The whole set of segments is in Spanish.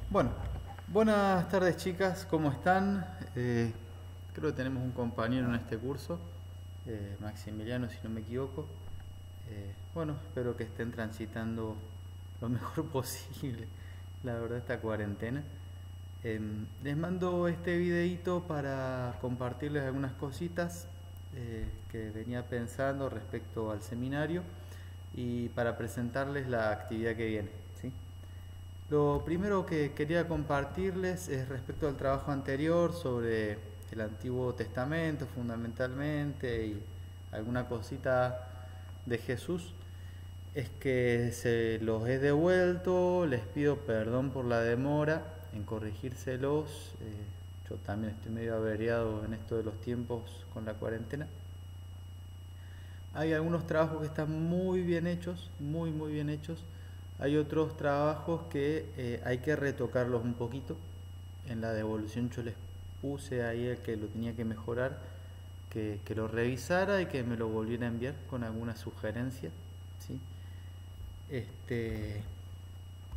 Bueno, buenas tardes chicas, ¿cómo están? Creo que tenemos un compañero en este curso, Maximiliano si no me equivoco. Bueno, espero que estén transitando lo mejor posible, la verdad, esta cuarentena. Les mando este videito para compartirles algunas cositas que venía pensando respecto al seminario y para presentarles la actividad que viene, ¿sí? Lo primero que quería compartirles es respecto al trabajo anterior sobre el Antiguo Testamento fundamentalmente y alguna cosita de Jesús. Es que se los he devuelto, les pido perdón por la demora en corregírselos. Yo también estoy medio averiado en esto de los tiempos con la cuarentena. Hay algunos trabajos que están muy bien hechos, muy bien hechos. Hay otros trabajos que hay que retocarlos un poquito. En la devolución yo les puse ahí el que lo tenía que mejorar, que lo revisara y que me lo volviera a enviar con alguna sugerencia, ¿sí?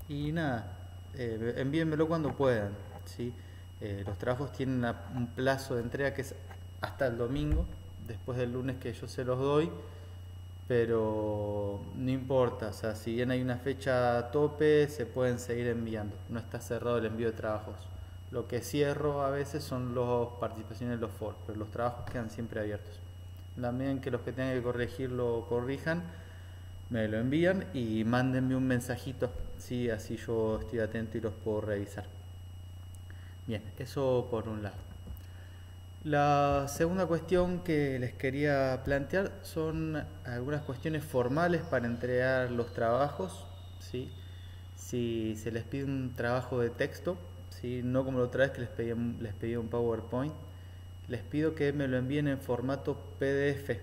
Y nada, envíenmelo cuando puedan, ¿sí? Los trabajos tienen un plazo de entrega que es hasta el domingo, después del lunes que yo se los doy, pero no importa, o sea, si bien hay una fecha a tope, se pueden seguir enviando, no está cerrado el envío de trabajos. Lo que cierro a veces son las participaciones en los foros, pero los trabajos quedan siempre abiertos. En la medida en que los que tengan que corregir lo corrijan, me lo envían y mándenme un mensajito, ¿sí? Así yo estoy atento y los puedo revisar. Bien, eso por un lado. La segunda cuestión que les quería plantear son algunas cuestiones formales para entregar los trabajos, ¿sí? Si se les pide un trabajo de texto, ¿sí? No como la otra vez que les pedí un PowerPoint, les pido que me lo envíen en formato PDF,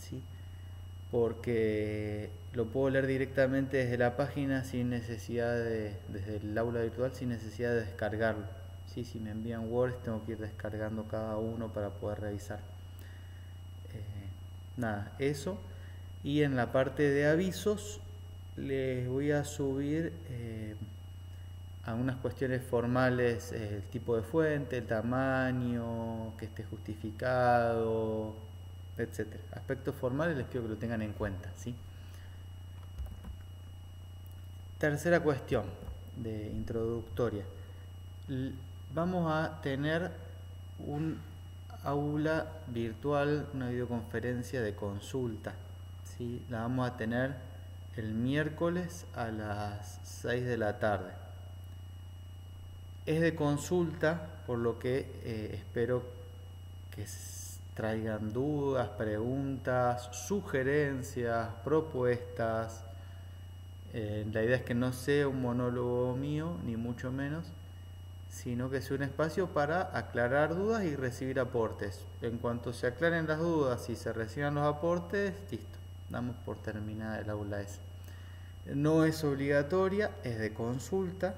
¿sí? Porque lo puedo leer directamente desde la página sin necesidad desde el aula virtual, sin necesidad de descargarlo. Sí, si me envían Word tengo que ir descargando cada uno para poder revisar. Nada, eso. Y en la parte de avisos les voy a subir algunas cuestiones formales, el tipo de fuente, el tamaño, que esté justificado, etcétera. Aspectos formales les pido que lo tengan en cuenta, ¿sí? Tercera cuestión de introductoria. Vamos a tener un aula virtual, una videoconferencia de consulta, ¿sí? La vamos a tener el miércoles a las 6 de la tarde. Es de consulta, por lo que espero que traigan dudas, preguntas, sugerencias, propuestas. La idea es que no sea un monólogo mío, ni mucho menos, sino que sea un espacio para aclarar dudas y recibir aportes. En cuanto se aclaren las dudas y se reciban los aportes, listo, damos por terminada el aula esa. No es obligatoria, es de consulta,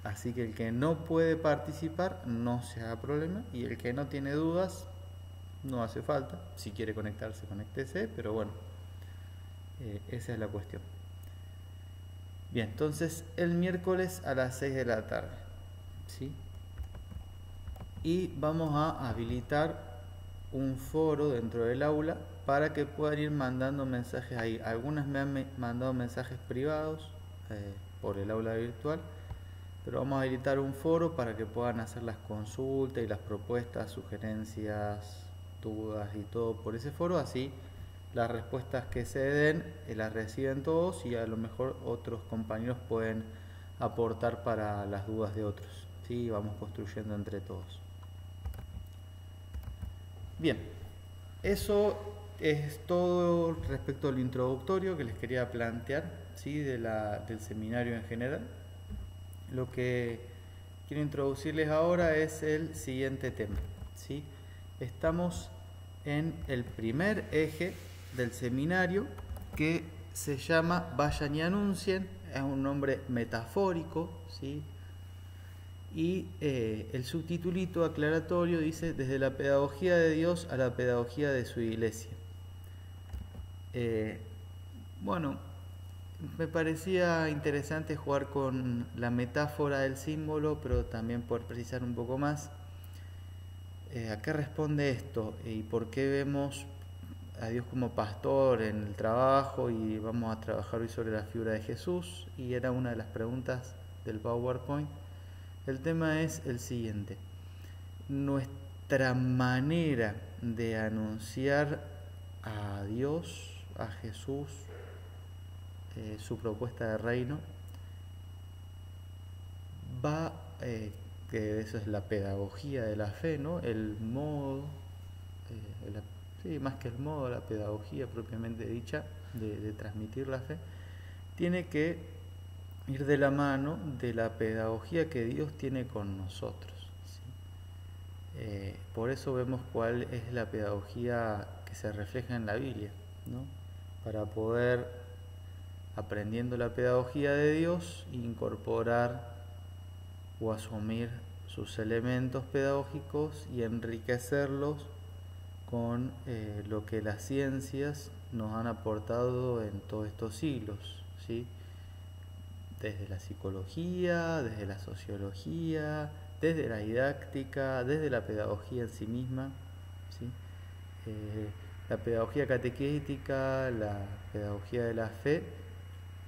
así que el que no puede participar no se haga problema, y el que no tiene dudas no hace falta. Si quiere conectarse, conéctese, pero bueno, esa es la cuestión. Bien, entonces el miércoles a las 6 de la tarde, ¿sí? Y vamos a habilitar un foro dentro del aula para que puedan ir mandando mensajes ahí. Algunas me han mandado mensajes privados por el aula virtual, pero vamos a habilitar un foro para que puedan hacer las consultas y las propuestas, sugerencias, dudas y todo por ese foro. Así las respuestas que se den las reciben todos y a lo mejor otros compañeros pueden aportar para las dudas de otros, ¿sí? Vamos construyendo entre todos. Bien, eso es todo respecto al introductorio que les quería plantear, ¿sí? Del seminario en general. Lo que quiero introducirles ahora es el siguiente tema, ¿sí? Estamos en el primer eje del seminario, que se llama Vayan y Anuncien. Es un nombre metafórico, ¿sí? Y el subtitulito aclaratorio dice: desde la pedagogía de Dios a la pedagogía de su iglesia. Bueno, me parecía interesante jugar con la metáfora del símbolo, pero también poder precisar un poco más a qué responde esto y por qué vemos a Dios como pastor en el trabajo, y vamos a trabajar hoy sobre la figura de Jesús, y era una de las preguntas del PowerPoint. El tema es el siguiente: nuestra manera de anunciar a Dios, a Jesús, su propuesta de reino, va, que eso es la pedagogía de la fe, ¿no? El modo, sí, más que el modo, la pedagogía propiamente dicha de transmitir la fe, tiene que ir de la mano de la pedagogía que Dios tiene con nosotros, ¿sí? Por eso vemos cuál es la pedagogía que se refleja en la Biblia, ¿no? Para poder, aprendiendo la pedagogía de Dios, incorporar o asumir sus elementos pedagógicos y enriquecerlos con lo que las ciencias nos han aportado en todos estos siglos, ¿sí? Desde la psicología, desde la sociología, desde la didáctica, desde la pedagogía en sí misma, ¿sí? La pedagogía catequética, la pedagogía de la fe,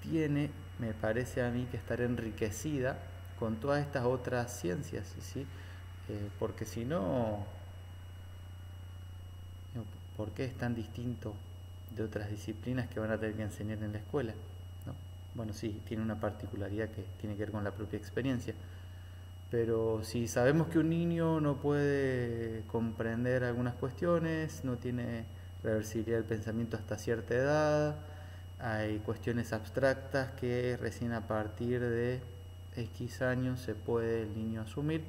tiene, me parece a mí, que estar enriquecida con todas estas otras ciencias, ¿sí? Porque si no, ¿por qué es tan distinto de otras disciplinas que van a tener que enseñar en la escuela, ¿no? Bueno, sí, tiene una particularidad que tiene que ver con la propia experiencia, pero si sabemos que un niño no puede comprender algunas cuestiones, no tiene reversibilidad del pensamiento hasta cierta edad, hay cuestiones abstractas que recién a partir de X años se puede el niño asumir,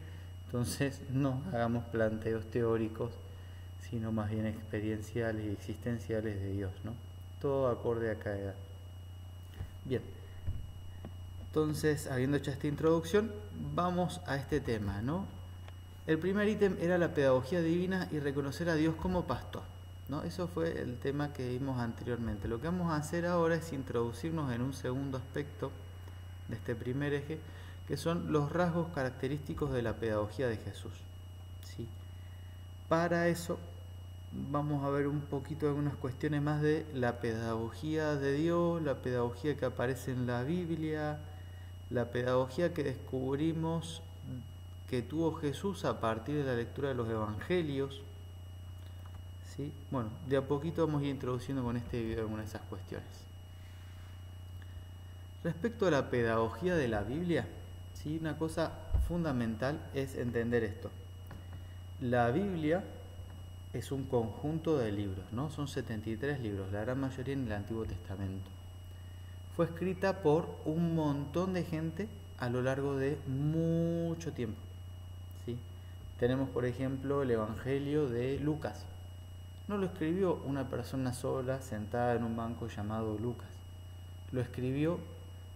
entonces no hagamos planteos teóricos, sino más bien experienciales y existenciales de Dios, ¿no? Todo acorde a cada edad. Bien, entonces, habiendo hecho esta introducción, vamos a este tema, ¿no? El primer ítem era la pedagogía divina y reconocer a Dios como pastor, ¿no? Eso fue el tema que vimos anteriormente. Lo que vamos a hacer ahora es introducirnos en un segundo aspecto de este primer eje, que son los rasgos característicos de la pedagogía de Jesús, ¿sí? Para eso vamos a ver un poquito algunas cuestiones más de la pedagogía de Dios, la pedagogía que aparece en la Biblia, la pedagogía que descubrimos que tuvo Jesús a partir de la lectura de los evangelios, ¿sí? Bueno, de a poquito vamos a ir introduciendo con este video algunas de esas cuestiones. Respecto a la pedagogía de la Biblia, ¿sí? Una cosa fundamental es entender esto. La Biblia es un conjunto de libros, ¿no? Son 73 libros, la gran mayoría en el Antiguo Testamento. Fue escrita por un montón de gente a lo largo de mucho tiempo, ¿sí? Tenemos, por ejemplo, el Evangelio de Lucas. No lo escribió una persona sola sentada en un banco llamado Lucas. Lo escribió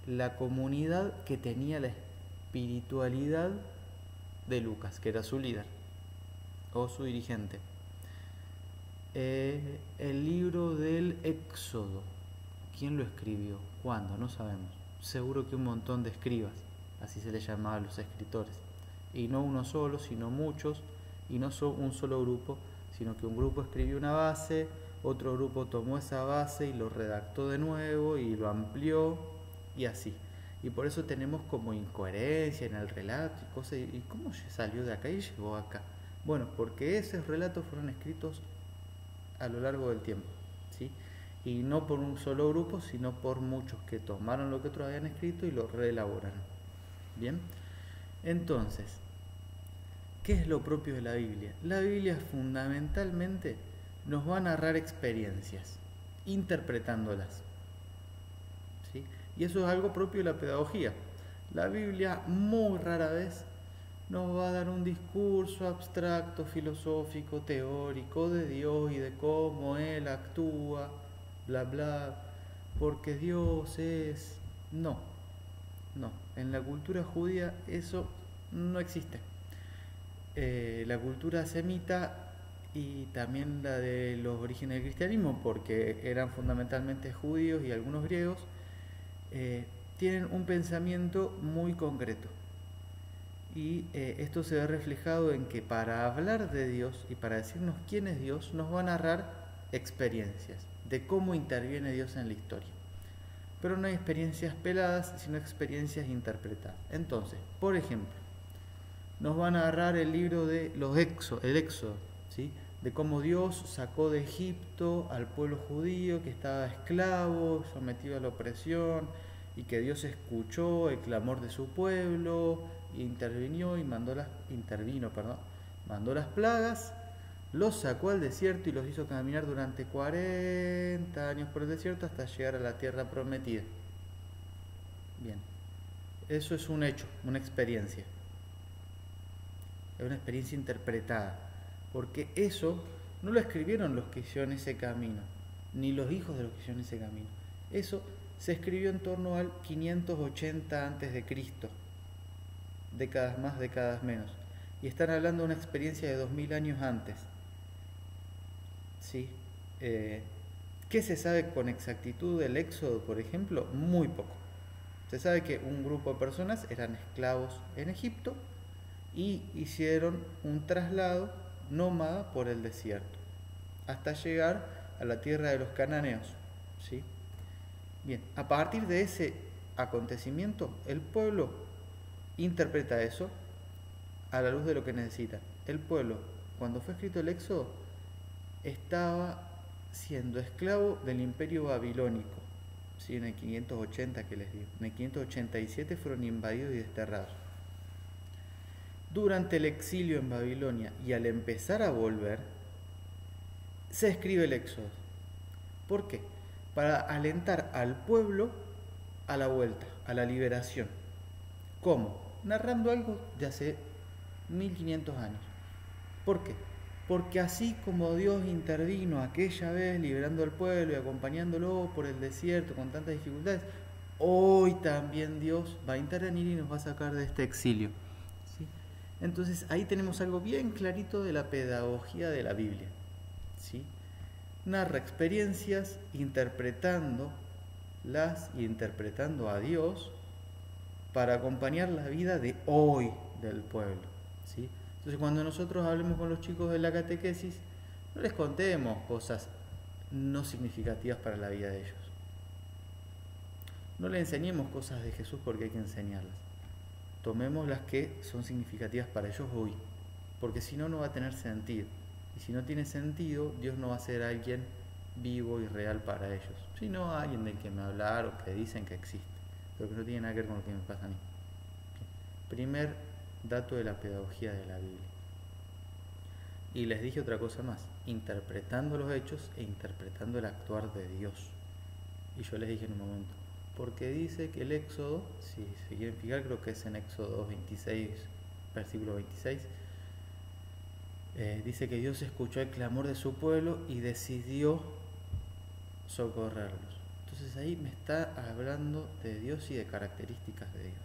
la comunidad que tenía la espiritualidad de Lucas, que era su líder o su dirigente. El libro del Éxodo, ¿quién lo escribió? ¿Cuándo? No sabemos. Seguro que un montón de escribas, así se les llamaba a los escritores. Y no uno solo, sino muchos, y no un solo grupo, sino que un grupo escribió una base, otro grupo tomó esa base y lo redactó de nuevo y lo amplió, y así. Y por eso tenemos como incoherencia en el relato y cosas. ¿Y cómo salió de acá y llegó acá? Bueno, porque esos relatos fueron escritos a lo largo del tiempo, ¿sí? Y no por un solo grupo, sino por muchos que tomaron lo que otros habían escrito y lo reelaboraron. Bien, entonces, ¿qué es lo propio de la Biblia? La Biblia fundamentalmente nos va a narrar experiencias, interpretándolas, ¿sí? Y eso es algo propio de la pedagogía. La Biblia muy rara vez nos va a dar un discurso abstracto, filosófico, teórico de Dios y de cómo Él actúa, bla, bla, porque Dios es... No, en la cultura judía eso no existe. La cultura semita y también la de los orígenes del cristianismo, porque eran fundamentalmente judíos y algunos griegos, tienen un pensamiento muy concreto. Y esto se ve reflejado en que para hablar de Dios y para decirnos quién es Dios, nos va a narrar experiencias de cómo interviene Dios en la historia. Pero no hay experiencias peladas, sino experiencias interpretadas. Entonces, por ejemplo, nos va a narrar el libro de el Éxodo, ¿sí? De cómo Dios sacó de Egipto al pueblo judío que estaba esclavo, sometido a la opresión, y que Dios escuchó el clamor de su pueblo, e intervino, mandó las plagas, los sacó al desierto y los hizo caminar durante 40 años por el desierto hasta llegar a la tierra prometida. Bien, eso es un hecho, una experiencia. Es una experiencia interpretada, porque eso no lo escribieron los que hicieron ese camino, ni los hijos de los que hicieron ese camino. Eso se escribió en torno al 580 a.C., décadas más, décadas menos, y están hablando de una experiencia de 2000 años antes. ¿Sí? ¿Qué se sabe con exactitud del Éxodo, por ejemplo? Muy poco. Se sabe que un grupo de personas eran esclavos en Egipto y hicieron un traslado nómada por el desierto hasta llegar a la tierra de los cananeos. ¿Sí? Bien, a partir de ese acontecimiento, el pueblo interpreta eso a la luz de lo que necesita. El pueblo, cuando fue escrito el Éxodo, estaba siendo esclavo del imperio babilónico, ¿sí? En el 580 que les digo. En el 587 fueron invadidos y desterrados. Durante el exilio en Babilonia y al empezar a volver, se escribe el Éxodo. ¿Por qué? Para alentar al pueblo a la vuelta, a la liberación. ¿Cómo? Narrando algo de hace 1500 años. ¿Por qué? Porque así como Dios intervino aquella vez liberando al pueblo y acompañándolo por el desierto con tantas dificultades, hoy también Dios va a intervenir y nos va a sacar de este exilio. ¿Sí? Entonces ahí tenemos algo bien clarito de la pedagogía de la Biblia. ¿Sí? Narra experiencias interpretándolas y interpretando a Dios para acompañar la vida de hoy del pueblo. ¿Sí? Entonces cuando nosotros hablemos con los chicos de la catequesis, no les contemos cosas no significativas para la vida de ellos. No les enseñemos cosas de Jesús porque hay que enseñarlas. Tomemos las que son significativas para ellos hoy, porque si no, no va a tener sentido. Y si no tiene sentido, Dios no va a ser alguien vivo y real para ellos, sino alguien del que me hablaron, que dicen que existe, pero que no tiene nada que ver con lo que me pasa a mí. Primer dato de la pedagogía de la Biblia. Y les dije otra cosa más, interpretando los hechos e interpretando el actuar de Dios. Y yo les dije en un momento, porque dice que el Éxodo, si se quieren fijar, creo que es en Éxodo 2:26, versículo 26, dice que Dios escuchó el clamor de su pueblo y decidió socorrerlos. Entonces ahí me está hablando de Dios y de características de Dios.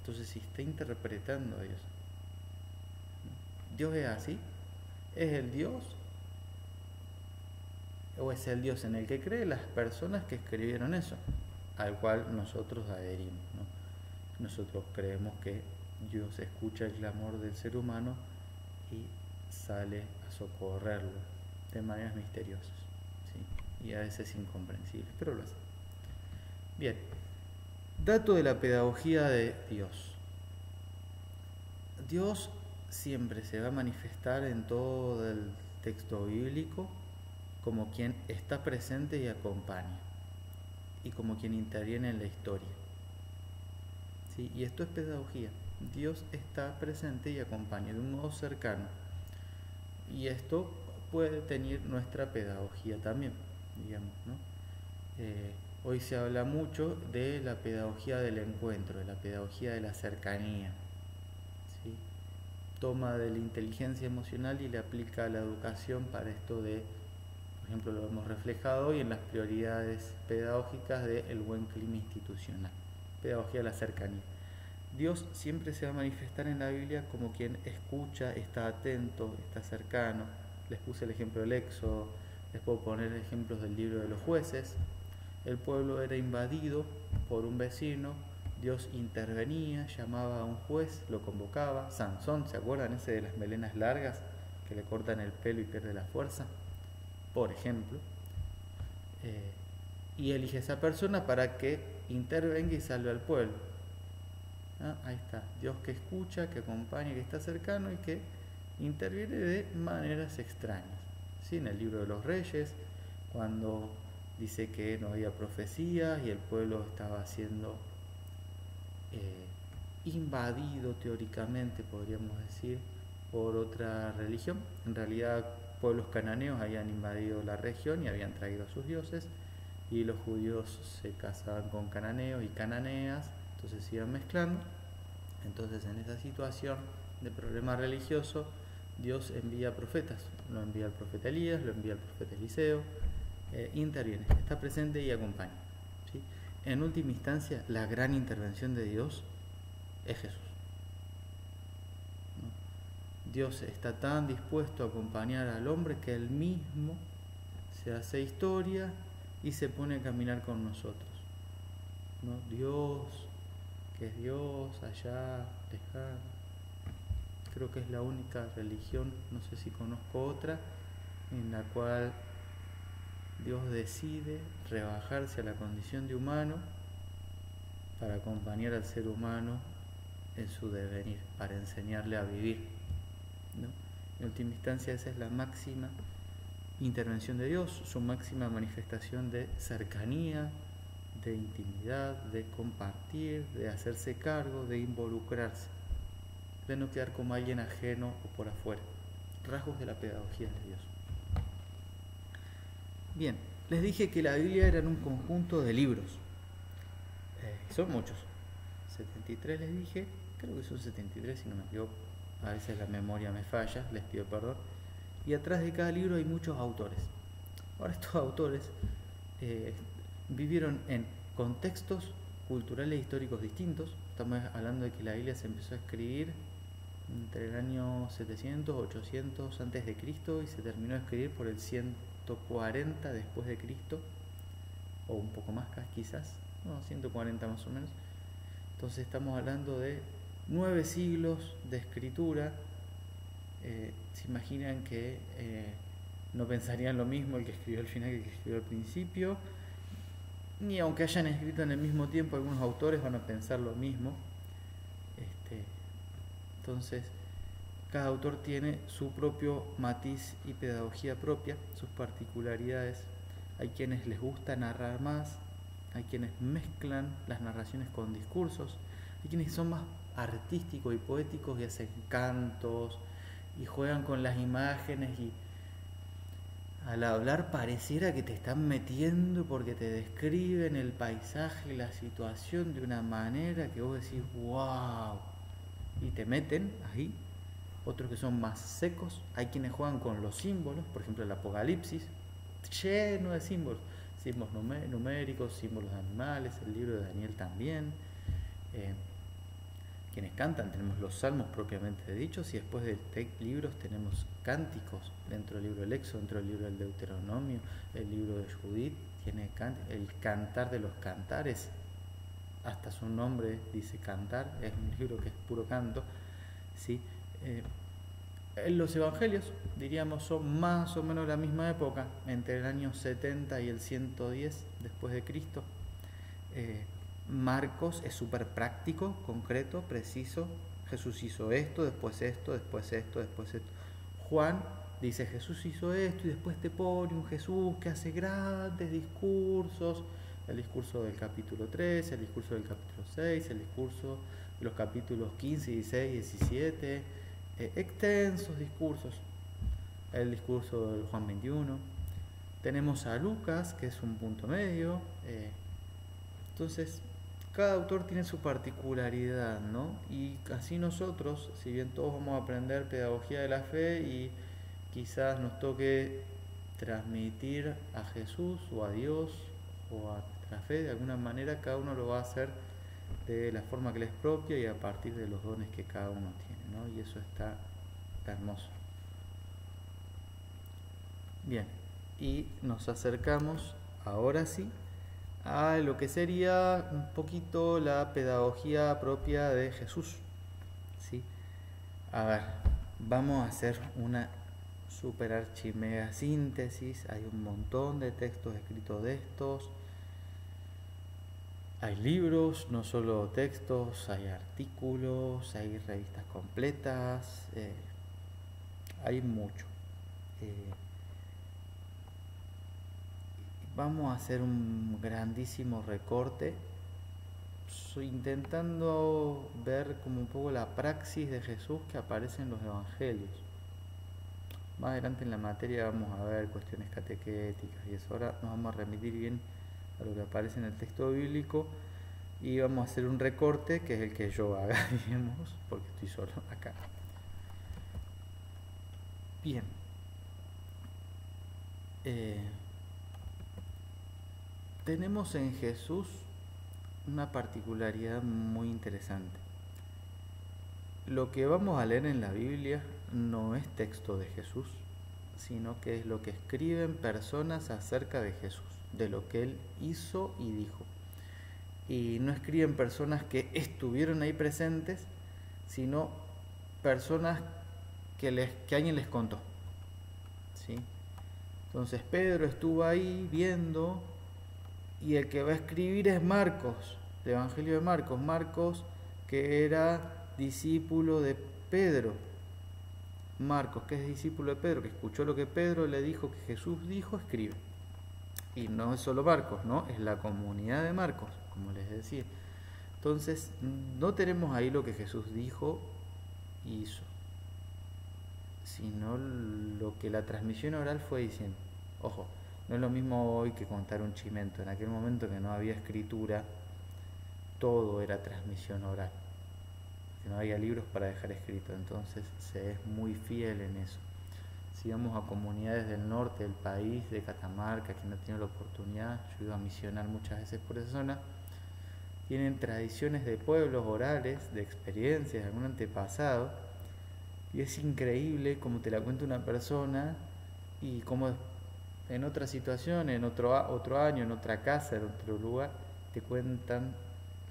Entonces si está interpretando a Dios, ¿Dios es así? ¿Es el Dios? ¿O es el Dios en el que creen las personas que escribieron eso, al cual nosotros adherimos, ¿no? Nosotros creemos que Dios escucha el clamor del ser humano y sale a socorrerlo de maneras misteriosas, ¿sí? Y a veces incomprensibles, pero lo hace. Bien, dato de la pedagogía de Dios. Dios siempre se va a manifestar en todo el texto bíblico como quien está presente y acompaña, y como quien interviene en la historia. ¿Sí? Y esto es pedagogía. Dios está presente y acompaña de un modo cercano. Y esto puede tener nuestra pedagogía también, digamos, ¿no? Hoy se habla mucho de la pedagogía del encuentro, de la pedagogía de la cercanía. ¿Sí? Toma de la inteligencia emocional y le aplica a la educación para esto de, por ejemplo, lo hemos reflejado hoy en las prioridades pedagógicas del buen clima institucional. Pedagogía de la cercanía. Dios siempre se va a manifestar en la Biblia como quien escucha, está atento, está cercano. Les puse el ejemplo del Éxodo, les puedo poner ejemplos del libro de los jueces, El pueblo era invadido por un vecino, Dios intervenía, llamaba a un juez, lo convocaba. Sansón, ¿se acuerdan ese de las melenas largas que le cortan el pelo y pierde la fuerza? Por ejemplo. Y elige a esa persona para que intervenga y salve al pueblo. Ahí está, Dios que escucha, que acompaña, que está cercano y que interviene de maneras extrañas. ¿Sí? En el libro de los Reyes, cuando dice que no había profecías y el pueblo estaba siendo invadido teóricamente, podríamos decir, por otra religión. En realidad, pueblos cananeos habían invadido la región y habían traído a sus dioses, y los judíos se casaban con cananeos y cananeas, entonces se iban mezclando. Entonces, en esa situación de problema religioso, Dios envía profetas, lo envía el profeta Elías, lo envía el profeta Eliseo, interviene, está presente y acompaña, ¿sí? En última instancia, la gran intervención de Dios es Jesús, ¿no? Dios está tan dispuesto a acompañar al hombre que Él mismo se hace historia y se pone a caminar con nosotros, ¿no? Dios, que es Dios allá lejano. Creo que es la única religión, no sé si conozco otra, en la cual Dios decide rebajarse a la condición de humano para acompañar al ser humano en su devenir, para enseñarle a vivir, ¿no? En última instancia, esa es la máxima intervención de Dios, su máxima manifestación de cercanía, de intimidad, de compartir, de hacerse cargo, de involucrarse, de no quedar como alguien ajeno o por afuera. Rasgos de la pedagogía de Dios. Bien, les dije que la Biblia era un conjunto de libros. Son muchos. 73 les dije, creo que son 73 si no me equivoco. A veces la memoria me falla, les pido perdón. Y atrás de cada libro hay muchos autores. Ahora, estos autores vivieron en contextos culturales e históricos distintos. Estamos hablando de que la Biblia se empezó a escribir entre el año 700, 800 antes de Cristo y se terminó de escribir por el 140 después de Cristo, o un poco más quizás, no, 140 más o menos. Entonces estamos hablando de 9 siglos de escritura. Se imaginan que no pensarían lo mismo el que escribió al final que el que escribió al principio, ni aunque hayan escrito en el mismo tiempo, algunos autores van a pensar lo mismo. Entonces, cada autor tiene su propio matiz y pedagogía propia, sus particularidades. Hay quienes les gusta narrar más, hay quienes mezclan las narraciones con discursos, hay quienes son más artísticos y poéticos y hacen cantos y juegan con las imágenes, y al hablar pareciera que te están metiendo porque te describen el paisaje y la situación de una manera que vos decís wow, y te meten ahí. Otros que son más secos, hay quienes juegan con los símbolos, por ejemplo el Apocalipsis, lleno de símbolos, símbolos numéricos, símbolos de animales, el libro de Daniel también. Quienes cantan, tenemos los salmos propiamente dichos, y después de libros tenemos cánticos, dentro del libro del Éxodo, dentro del libro del Deuteronomio, el libro de Judith tiene el cantar de los cantares, hasta su nombre dice cantar, es un libro que es puro canto, ¿sí? Los evangelios, diríamos, son más o menos la misma época, entre el año 70 y el 110 después de Cristo. Marcos es súper práctico, concreto, preciso. Jesús hizo esto, después esto, después esto, después esto. Juan dice Jesús hizo esto y después te pone un Jesús que hace grandes discursos. El discurso del capítulo 3, el discurso del capítulo 6, el discurso de los capítulos 15, 16, 17. Extensos discursos. El discurso del Juan 21. Tenemos a Lucas, que es un punto medio. Entonces, cada autor tiene su particularidad, ¿no? Y así nosotros, si bien todos vamos a aprender pedagogía de la fe y quizás nos toque transmitir a Jesús o a Dios o a nuestra fe, de alguna manera cada uno lo va a hacer de la forma que le es propia y a partir de los dones que cada uno tiene, ¿no? Y eso está hermoso. Bien, y nos acercamos ahora sí a lo que sería un poquito la pedagogía propia de Jesús. ¿Sí? A ver, vamos a hacer una super archimega síntesis. Hay un montón de textos escritos de estos. Hay libros, no solo textos, hay artículos, hay revistas completas, hay mucho. Vamos a hacer un grandísimo recorte, intentando ver como un poco la praxis de Jesús que aparece en los evangelios. Más adelante en la materia vamos a ver cuestiones catequéticas y eso. Ahora nos vamos a remitir bien a lo que aparece en el texto bíblico y vamos a hacer un recorte que es el que yo haga, digamos, porque estoy solo acá. Bien. Tenemos en Jesús una particularidad muy interesante. Lo que vamos a leer en la Biblia no es texto de Jesús, sino que es lo que escriben personas acerca de Jesús, de lo que Él hizo y dijo. Y no escriben personas que estuvieron ahí presentes, sino personas que alguien les contó. ¿Sí? Entonces Pedro estuvo ahí viendo, y el que va a escribir es Marcos, el Evangelio de Marcos. Marcos, que era discípulo de Pedro. Marcos, que es discípulo de Pedro, que escuchó lo que Pedro le dijo, que Jesús dijo, escribe. Y no es solo Marcos, ¿no? Es la comunidad de Marcos, como les decía. Entonces, no tenemos ahí lo que Jesús dijo y hizo, sino lo que la transmisión oral fue diciendo. Ojo, no es lo mismo hoy que contar un chimento. En aquel momento que no había escritura, todo era transmisión oral, que no había libros para dejar escrito. Entonces se es muy fiel en eso. Si vamos a comunidades del norte del país, de Catamarca, que no tiene la oportunidad, yo iba a misionar muchas veces por esa zona, tienen tradiciones de pueblos orales, de experiencias de algún antepasado, y es increíble como te la cuenta una persona y como en otra situación, en otro año, en otra casa, en otro lugar, te cuentan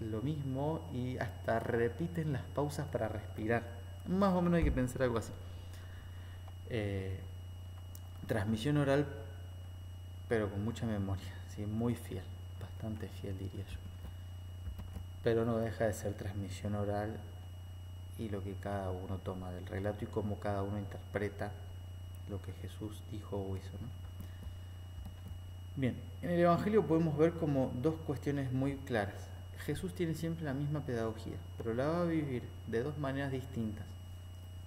lo mismo y hasta repiten las pausas para respirar. Más o menos hay que pensar algo así. Transmisión oral, pero con mucha memoria, ¿sí? Muy fiel, bastante fiel diría yo. Pero no deja de ser transmisión oral y lo que cada uno toma del relato y cómo cada uno interpreta lo que Jesús dijo o hizo, ¿no? Bien, en el Evangelio podemos ver como dos cuestiones muy claras. Jesús tiene siempre la misma pedagogía, pero la va a vivir de dos maneras distintas.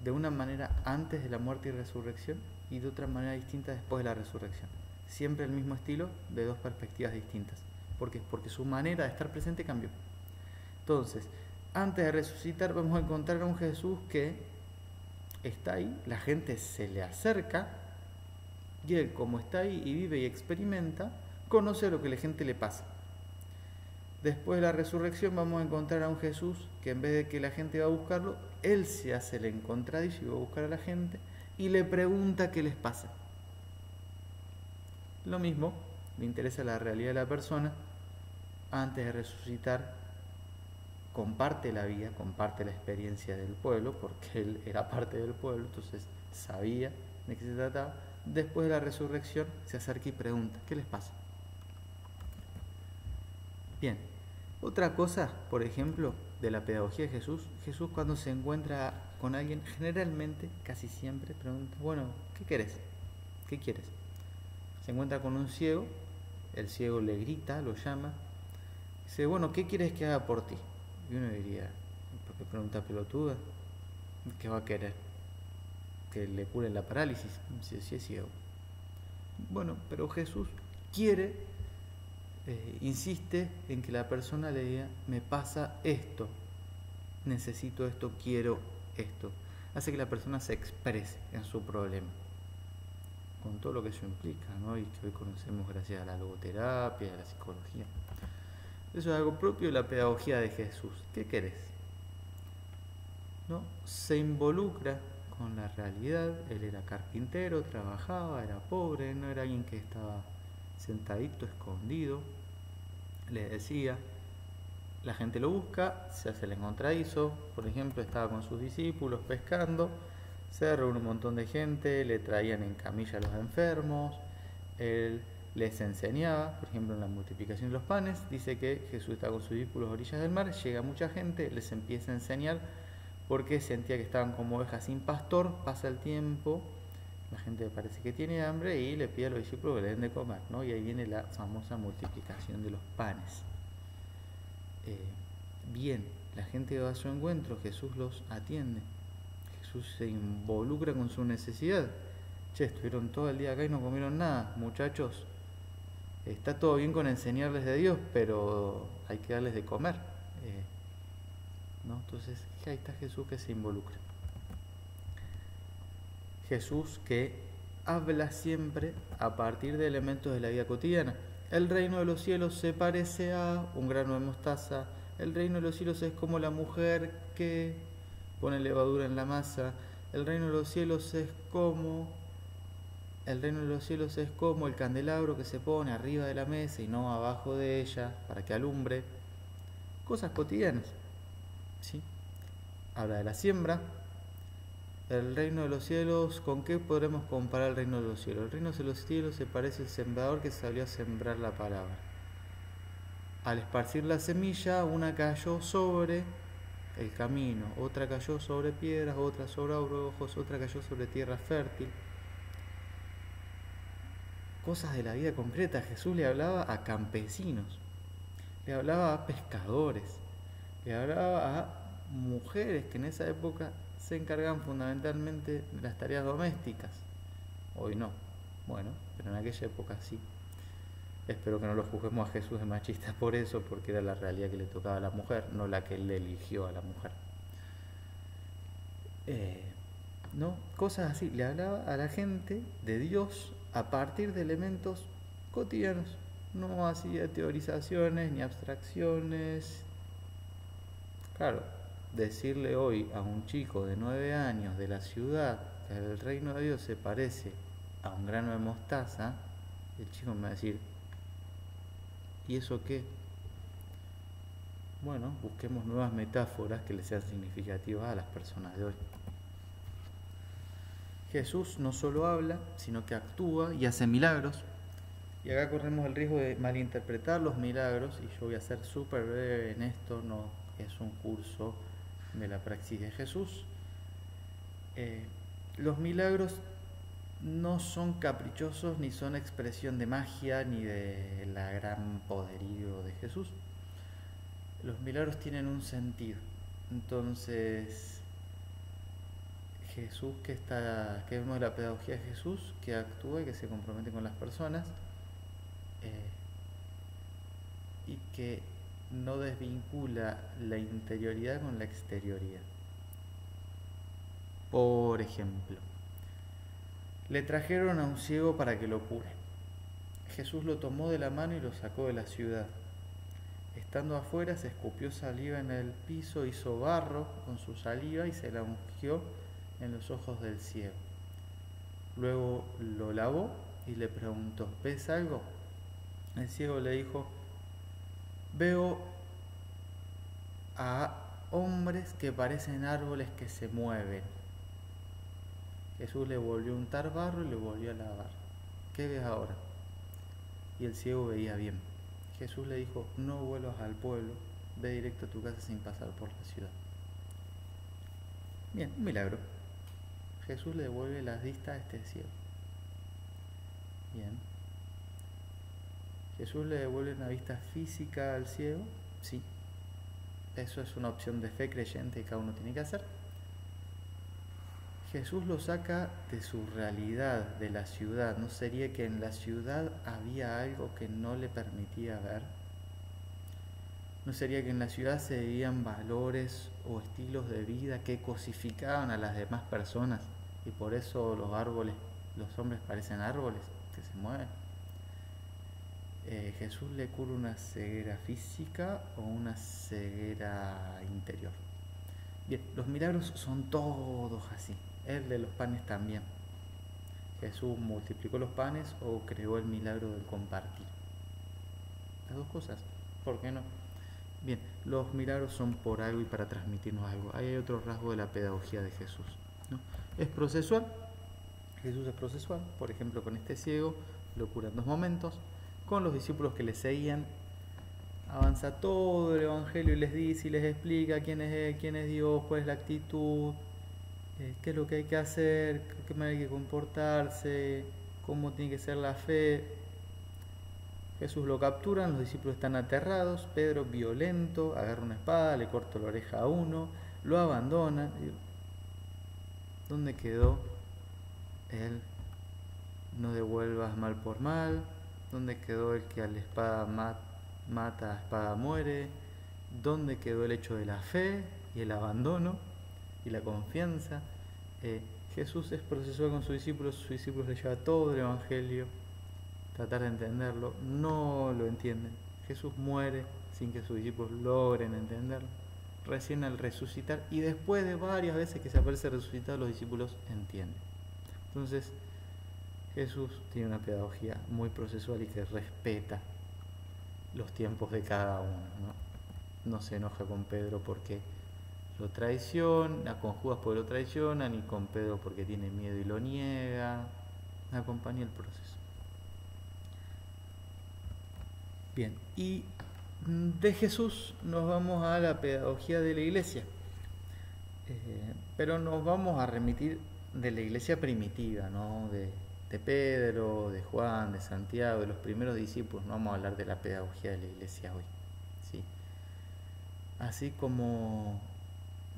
De una manera antes de la muerte y resurrección y de otra manera distinta después de la resurrección. Siempre el mismo estilo, de dos perspectivas distintas. ¿Por qué? Porque su manera de estar presente cambió. Entonces, antes de resucitar vamos a encontrar a un Jesús que está ahí, la gente se le acerca y él, como está ahí y vive y experimenta, conoce lo que a la gente le pasa. Después de la resurrección vamos a encontrar a un Jesús que en vez de que la gente va a buscarlo, él se hace el encontradizo y va a buscar a la gente y le pregunta qué les pasa. Lo mismo, le interesa la realidad de la persona. Antes de resucitar, comparte la vida, comparte la experiencia del pueblo, porque él era parte del pueblo, entonces sabía de qué se trataba. Después de la resurrección se acerca y pregunta, ¿qué les pasa? Bien, otra cosa, por ejemplo, de la pedagogía de Jesús, Jesús cuando se encuentra con alguien, generalmente, casi siempre, pregunta, bueno, ¿qué querés? ¿Qué quieres? Se encuentra con un ciego, el ciego le grita, lo llama, dice, bueno, ¿qué quieres que haga por ti? Y uno diría, ¿por qué pregunta pelotuda? ¿Qué va a querer? Que le cure la parálisis, si es ciego. Bueno, pero Jesús quiere, insiste en que la persona le diga, me pasa esto, necesito esto, quiero esto. Hace que la persona se exprese en su problema, con todo lo que eso implica, ¿no? Y que hoy conocemos gracias a la logoterapia, a la psicología. Eso es algo propio de la pedagogía de Jesús. ¿Qué querés? ¿No? Se involucra con la realidad. Él era carpintero, trabajaba, era pobre, no era alguien que estaba sentadito, escondido. les decía, la gente lo busca, se hace el encontradizo, por ejemplo, estaba con sus discípulos pescando, se reúne un montón de gente, le traían en camilla a los enfermos, él les enseñaba, por ejemplo, en la multiplicación de los panes, dice que Jesús está con sus discípulos a orillas del mar, llega mucha gente, les empieza a enseñar porque sentía que estaban como ovejas sin pastor, pasa el tiempo, la gente parece que tiene hambre y le pide a los discípulos que le den de comer, ¿no? Y ahí viene la famosa multiplicación de los panes. Bien, la gente va a su encuentro, Jesús los atiende, Jesús se involucra con su necesidad. Che, estuvieron todo el día acá y no comieron nada, muchachos, está todo bien con enseñarles de Dios, pero hay que darles de comer, ¿no? Entonces ahí está Jesús que se involucra. Jesús que habla siempre a partir de elementos de la vida cotidiana. El reino de los cielos se parece a un grano de mostaza. El reino de los cielos es como la mujer que pone levadura en la masa. El reino de los cielos es como el candelabro que se pone arriba de la mesa y no abajo de ella para que alumbre. Cosas cotidianas, ¿sí? Habla de la siembra. El reino de los cielos, ¿con qué podremos comparar el reino de los cielos? El reino de los cielos se parece al sembrador que salió a sembrar la palabra. Al esparcir la semilla, una cayó sobre el camino, otra cayó sobre piedras, otra sobre abrojos, otra cayó sobre tierra fértil. Cosas de la vida concreta. Jesús le hablaba a campesinos, le hablaba a pescadores, le hablaba a mujeres que en esa época se encargaban fundamentalmente de las tareas domésticas. Hoy no, bueno, pero en aquella época sí. Espero que no lo juzguemos a Jesús de machista por eso, porque era la realidad que le tocaba a la mujer, no la que él le eligió a la mujer. ¿No? Cosas así. Le hablaba a la gente de Dios a partir de elementos cotidianos. No hacía teorizaciones ni abstracciones. Claro, decirle hoy a un chico de 9 años de la ciudad que el reino de Dios se parece a un grano de mostaza, el chico me va a decir, ¿y eso qué? Bueno, busquemos nuevas metáforas que le sean significativas a las personas de hoy. Jesús no solo habla, sino que actúa y hace milagros. Y acá corremos el riesgo de malinterpretar los milagros, y yo voy a ser súper breve en esto, no es un curso de la praxis de Jesús. Los milagros no son caprichosos, ni son expresión de magia, ni de la gran poderío de Jesús. Los milagros tienen un sentido. Entonces, Jesús que vemos la pedagogía de Jesús, que actúa y que se compromete con las personas, y que no desvincula la interioridad con la exterioridad. Por ejemplo, le trajeron a un ciego para que lo cure. Jesús lo tomó de la mano y lo sacó de la ciudad. Estando afuera, se escupió saliva en el piso, hizo barro con su saliva y se la ungió en los ojos del ciego. Luego lo lavó y le preguntó, ¿ves algo? El ciego le dijo, veo a hombres que parecen árboles que se mueven. Jesús le volvió a untar barro y le volvió a lavar. ¿Qué ves ahora? Y el ciego veía bien. Jesús le dijo, no vuelvas al pueblo, ve directo a tu casa sin pasar por la ciudad. Bien, un milagro. Jesús le devuelve la vista a este ciego. Bien. ¿Jesús le devuelve una vista física al ciego? Sí. Eso es una opción de fe creyente que cada uno tiene que hacer. Jesús lo saca de su realidad, de la ciudad. ¿No sería que en la ciudad había algo que no le permitía ver? ¿No sería que en la ciudad se vivían valores o estilos de vida que cosificaban a las demás personas y por eso los árboles, los hombres parecen árboles que se mueven? Jesús le cura una ceguera física o una ceguera interior. Bien, los milagros son todos así. El de los panes también. Jesús multiplicó los panes o creó el milagro del compartir. Las dos cosas. ¿Por qué no? Bien, los milagros son por algo y para transmitirnos algo. Ahí hay otro rasgo de la pedagogía de Jesús, ¿no? Es procesual. Jesús es procesual. Por ejemplo, con este ciego lo cura en 2 momentos. Con los discípulos que le seguían, avanza todo el Evangelio y les dice y les explica quién es Él, quién es Dios, cuál es la actitud, qué es lo que hay que hacer, qué manera hay que comportarse, cómo tiene que ser la fe. Jesús lo capturan, los discípulos están aterrados, Pedro violento, agarra una espada, le corta la oreja a uno, lo abandonan. ¿Dónde quedó él? No devuelvas mal por mal. ¿Dónde quedó el que a la espada mata, a espada muere? ¿Dónde quedó el hecho de la fe y el abandono y la confianza? Jesús es procesual con sus discípulos les lleva todo el Evangelio, tratar de entenderlo, no lo entienden. Jesús muere sin que sus discípulos logren entenderlo. Recién al resucitar y después de varias veces que se aparece resucitado, los discípulos entienden. Entonces, Jesús tiene una pedagogía muy procesual y que respeta los tiempos de cada uno, ¿no? No se enoja con Pedro porque lo traiciona, con Judas porque lo traiciona, ni con Pedro porque tiene miedo y lo niega. Acompaña el proceso. Bien, y de Jesús nos vamos a la pedagogía de la iglesia, pero nos vamos a remitir de la iglesia primitiva, ¿no? De Pedro, de Juan, de Santiago, de los primeros discípulos. No vamos a hablar de la pedagogía de la iglesia hoy, ¿sí? Así como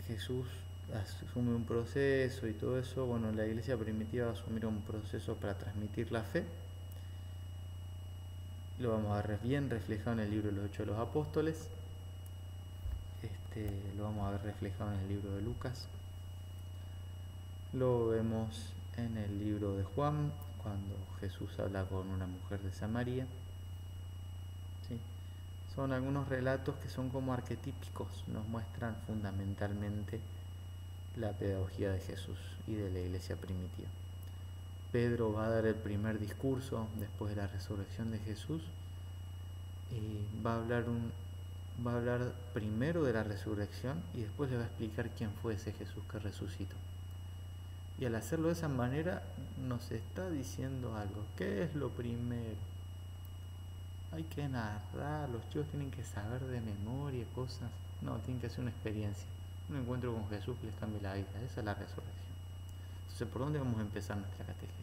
Jesús asume un proceso y todo eso, bueno, la iglesia primitiva va a asumir un proceso para transmitir la fe. Lo vamos a ver bien reflejado en el libro de los Hechos de los Apóstoles. Lo vamos a ver reflejado en el libro de Lucas. Lo vemos en el libro de Juan, cuando Jesús habla con una mujer de Samaria. ¿Sí? Son algunos relatos que son como arquetípicos, nos muestran fundamentalmente la pedagogía de Jesús y de la iglesia primitiva. Pedro va a dar el primer discurso después de la resurrección de Jesús y va a hablar primero de la resurrección y después le va a explicar quién fue ese Jesús que resucitó. Y al hacerlo de esa manera nos está diciendo algo. ¿Qué es lo primero? Hay que narrar, los chicos tienen que saber de memoria cosas. No, tienen que hacer una experiencia. Un encuentro con Jesús que les cambie la vida. Esa es la resurrección. Entonces, ¿por dónde vamos a empezar nuestra catequesis?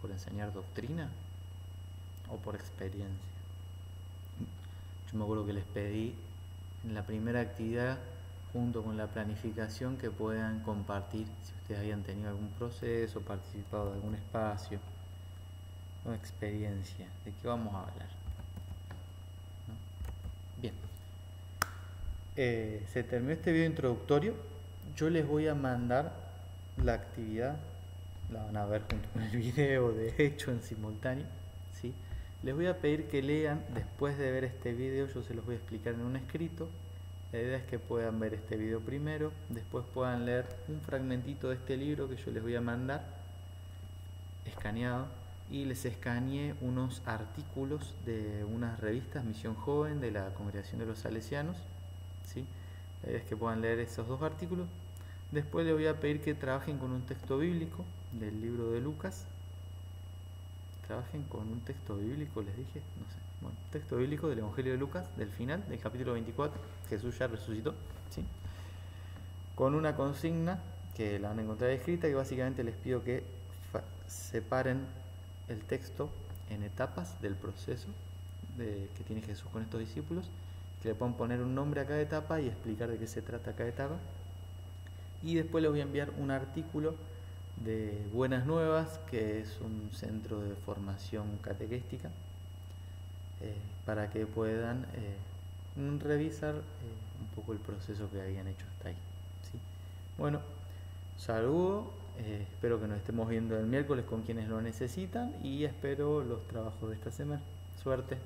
¿Por enseñar doctrina o por experiencia? Yo me acuerdo que les pedí en la primera actividad, junto con la planificación, que puedan compartir si ustedes habían tenido algún proceso, participado de algún espacio o experiencia. ¿De qué vamos a hablar? ¿No? Bien. Se terminó este video introductorio. Yo les voy a mandar la actividad, la van a ver junto con el video, de hecho, en simultáneo, ¿sí? Les voy a pedir que lean después de ver este video. Yo se los voy a explicar en un escrito. La idea es que puedan ver este video primero, después puedan leer un fragmentito de este libro que yo les voy a mandar escaneado, y les escaneé unos artículos de unas revistas, Misión Joven, de la Congregación de los Salesianos, ¿sí? La idea es que puedan leer esos 2 artículos. Después les voy a pedir que trabajen con un texto bíblico del libro de Lucas. Trabajen con un texto bíblico, les dije, no sé. Bueno, texto bíblico del Evangelio de Lucas, del final, del capítulo 24. Jesús ya resucitó, ¿sí? Con una consigna que la van a encontrar escrita, que básicamente les pido que separen el texto en etapas del proceso que tiene Jesús con estos discípulos, que le puedan poner un nombre a cada etapa y explicar de qué se trata cada etapa. Y después les voy a enviar un artículo de Buenas Nuevas, que es un centro de formación catequística, para que puedan revisar un poco el proceso que habían hecho hasta ahí, ¿sí? Bueno, saludo, espero que nos estemos viendo el miércoles con quienes lo necesitan y espero los trabajos de esta semana. Suerte.